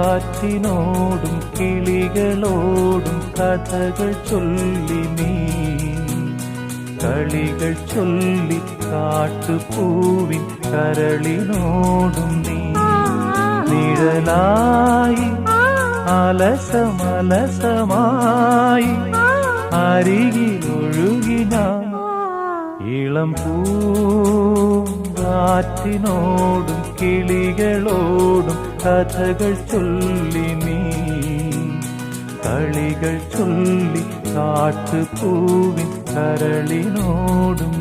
പൂങ്കാറ്റിനോടും കിളികളോടും കഥകൾ ചൊല്ലി നീ കളികൾ ചൊല്ലി കാട്ടുപൂവിൻ കരളിനോടും നീ നിഴലായി അലസമലസമായി അരികിലൊഴുകിന ഇളം പൂങ്കാറ്റിനോടും കിളികളോടും കഥകൾ ചൊല്ലി നീ കളികൾ ചൊല്ലി കാട്ടുപൂവിൻ കരളിനോടും